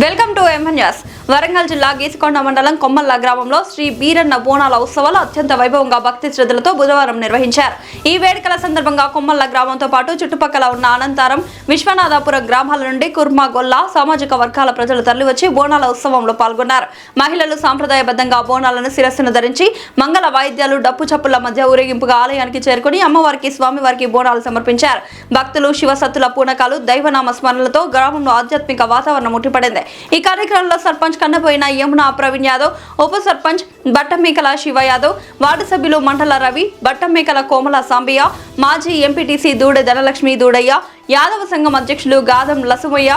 Welcome to MN news. Warangal జిల్లా గీసుకొండ మండలం కొమ్మల్ల గ్రామంలో శ్రీ బీరన్న బోనాల ఉత్సవాలు అత్యంత వైభవంగా భక్తి శ్రద్ధలతో బుధవారం నిర్వహించారు. ఈ వేడుకల సందర్భంగా కొమ్మల్ల గ్రామంతో పాటు చుట్టుపక్కల ఉన్న అనంతరం విశ్వనాథపురం గ్రామాల నుండి కుర్మాగొల్ల సామాజిక వర్గాల ప్రజలు తరలివచ్చి బోనాల ఉత్సవంలో పాల్గొన్నారు. మహిళలు సాంప్రదాయబద్ధంగా బోనాలను శిరస్సును ధరించి మంగళ వాయిద్యాలు డప్పు చప్పుల మధ్య ఊరేగింపుగా ఆలయానికి చేరుకుని అమ్మవారికి స్వామివారికి బోనాలు సమర్పించారు. భక్తులు శివసత్తుల పూనకాలు దైవనామ స్మరణలతో గ్రామంలో ఆధ్యాత్మిక వాతావరణం ముట్టిపడింది. ఈ కార్యక్రమంలో సర్పంచ్ కన్నపోయిన యమున ప్రవీణ్ యాదవ్, ఉప సర్పంచ్ బట్టమేకల శివ యాదవ్, వార్డు సభ్యులు మంటల రవి, బట్టమేకల కోమల సాంబయ్య, మాజీ ఎంపీటీసీ దూడె ధనలక్ష్మి దూడయ్య, యాదవ సంఘం అధ్యక్షులు గాదం లసుమయ్య,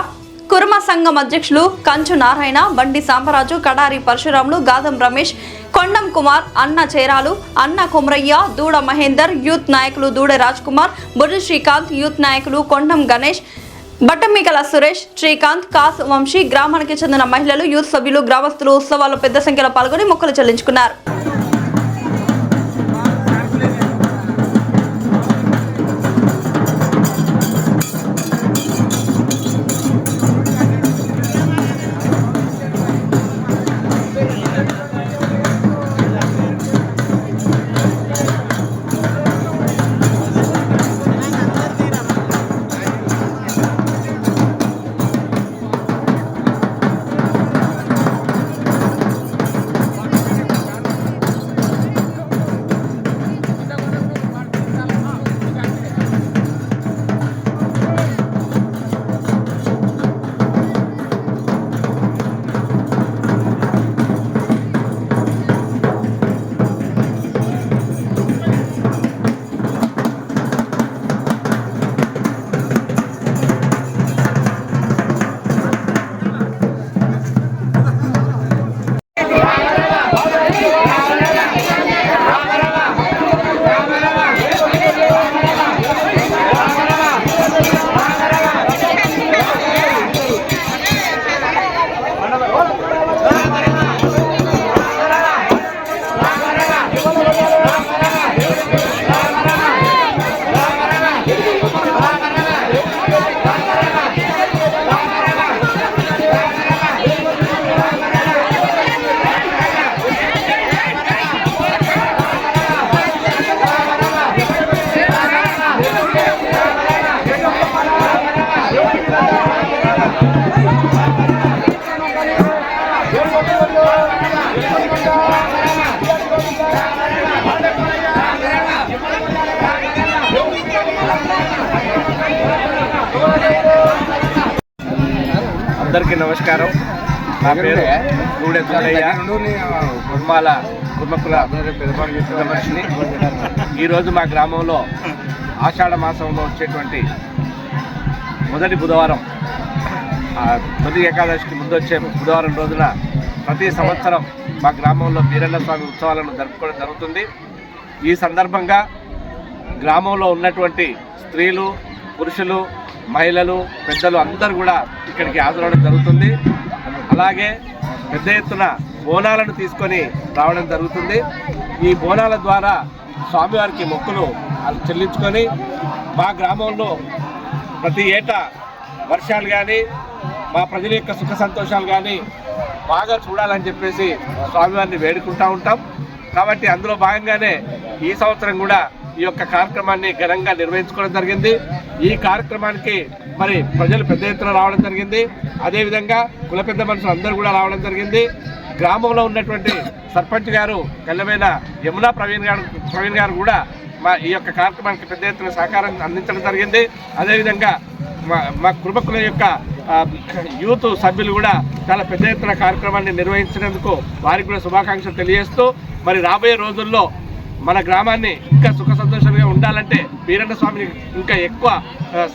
కుర్మ సంఘం అధ్యక్షులు కంచు నారాయణ, బండి సాంబరాజు, కడారి పరశురాములు, గాదం రమేష్, కొండం కుమార్, అన్న చేరాలు, అన్న కొమరయ్య, దూడ మహేందర్, యూత్ నాయకులు దూడె రాజ్ కుమార్, బుర్రి శ్రీకాంత్, యూత్ నాయకులు కొండం గణేష్, బట్టమికల సురేష్, శ్రీకాంత్, కాస్ వంశీ, గ్రామానికి చెందిన మహిళలు, యూత్ సభ్యులు, గ్రామస్తులు ఉత్సవాల్లో పెద్ద సంఖ్యలో పాల్గొని మొక్కులు చెల్లించుకున్నారు. అందరికీ నమస్కారం. నా పేరు దూడె దూడయ్య, కుర్మాల కుర్మకుల పెద్దమనిషిని. ఈరోజు మా గ్రామంలో ఆషాఢ మాసంలో వచ్చేటువంటి మొదటి బుధవారం, తొలి ఏకాదశికి ముందు వచ్చే బుధవారం రోజున ప్రతి సంవత్సరం మా గ్రామంలో బీరన్న స్వామి ఉత్సవాలను జరుపుకోవడం జరుగుతుంది. ఈ సందర్భంగా గ్రామంలో ఉన్నటువంటి స్త్రీలు, పురుషులు, మహిళలు, పెద్దలు అందరూ కూడా ఇక్కడికి హాజరవడం జరుగుతుంది. అలాగే పెద్ద ఎత్తున బోనాలను తీసుకొని రావడం జరుగుతుంది. ఈ బోనాల ద్వారా స్వామివారికి మొక్కులు చెల్లించుకొని మా గ్రామంలో ప్రతి ఏటా వర్షాలు కానీ మా ప్రజల యొక్క సుఖ సంతోషాలు కానీ బాగా చూడాలని చెప్పేసి స్వామివారిని వేడుకుంటూ ఉంటాం. కాబట్టి అందులో భాగంగానే ఈ సంవత్సరం కూడా ఈ యొక్క కార్యక్రమాన్ని ఘనంగా నిర్వహించుకోవడం జరిగింది. ఈ కార్యక్రమానికి మరి ప్రజలు పెద్ద ఎత్తున రావడం జరిగింది. అదేవిధంగా కుల పెద్ద మనుషులు అందరూ కూడా రావడం జరిగింది. గ్రామంలో ఉన్నటువంటి సర్పంచ్ గారు కల్లమైన యమున ప్రవీణ్ గారు కూడా మా ఈ యొక్క కార్యక్రమానికి పెద్ద ఎత్తున సహకారం అందించడం జరిగింది. అదేవిధంగా మా కుటుంబకుల యొక్క యూత్ సభ్యులు కూడా చాలా పెద్ద ఎత్తున కార్యక్రమాన్ని నిర్వహించినందుకు వారికి కూడా శుభాకాంక్షలు తెలియజేస్తూ, మరి రాబోయే రోజుల్లో మన గ్రామాన్ని ఇంకా సుఖ సంతోషంగా ఉండాలంటే బీరన్న స్వామిని ఇంకా ఎక్కువ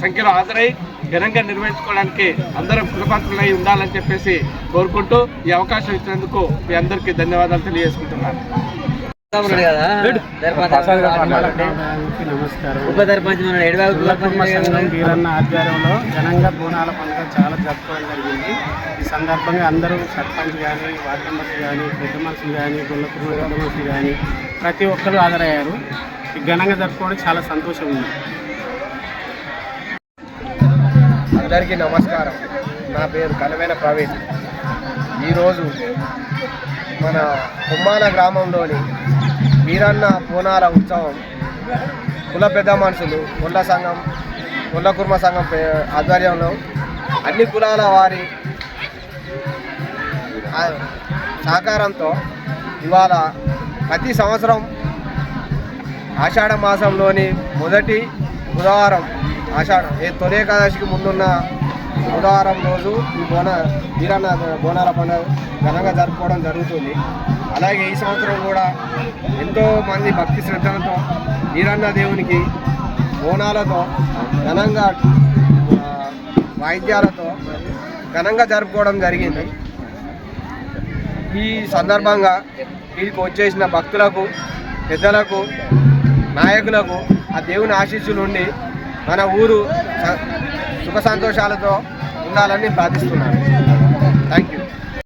సంఖ్యలో హాజరై ఘనంగా నిర్వహించుకోవడానికి అందరం కృతజ్ఞులై ఉండాలని చెప్పేసి కోరుకుంటూ ఈ అవకాశం ఇచ్చినందుకు మీ అందరికీ ధన్యవాదాలు తెలియజేసుకుంటున్నాను. బీరన్న ఆధ్వర్యంలో ఘనంగా బోనాల పండుగ చాలా జరుపుకోవడం జరిగింది. ఈ సందర్భంగా అందరూ సర్పంచ్ కానీ, వార్డు మెంబర్స్ కానీ, పెద్ద మనుషులు కానీ, గొల్లకుర్మ పెద్ద మనుషులు కానీ ప్రతి ఒక్కరు హాజరయ్యారు. ఈ ఘనంగా జరుపుకోవడం చాలా సంతోషం ఉంది. అందరికీ నమస్కారం. నా పేరు కలవేన ప్రవీణ్. ఈరోజు మన కొమ్మాల గ్రామంలోని వీరన్న బోనాల ఉత్సవం కుల పెద్ద మనుషులు కొల్ల కుర్మ సంఘం ఆధ్వర్యంలో అన్ని కులాల వారి సహకారంతో ఇవాళ ప్రతి సంవత్సరం ఆషాఢ మాసంలోని మొదటి బుధవారం తొలి ఏకాదశికి ముందున్న బుధవారం రోజు ఈ వీరన్న బోనాల పండుగ ఘనంగా జరుపుకోవడం జరుగుతుంది. అలాగే ఈ సంవత్సరం కూడా ఎంతోమంది భక్తి శ్రద్ధలతో వీరన్న దేవునికి బోనాలతో ఘనంగా వాయిద్యాలతో ఘనంగా జరుపుకోవడం జరిగింది. ఈ సందర్భంగా వీరికి వచ్చేసిన భక్తులకు, పెద్దలకు, నాయకులకు ఆ దేవుని ఆశీస్సులు ఉండి మన ఊరు సుఖ సంతోషాలతో ఉండాలని ప్రార్థిస్తున్నాను.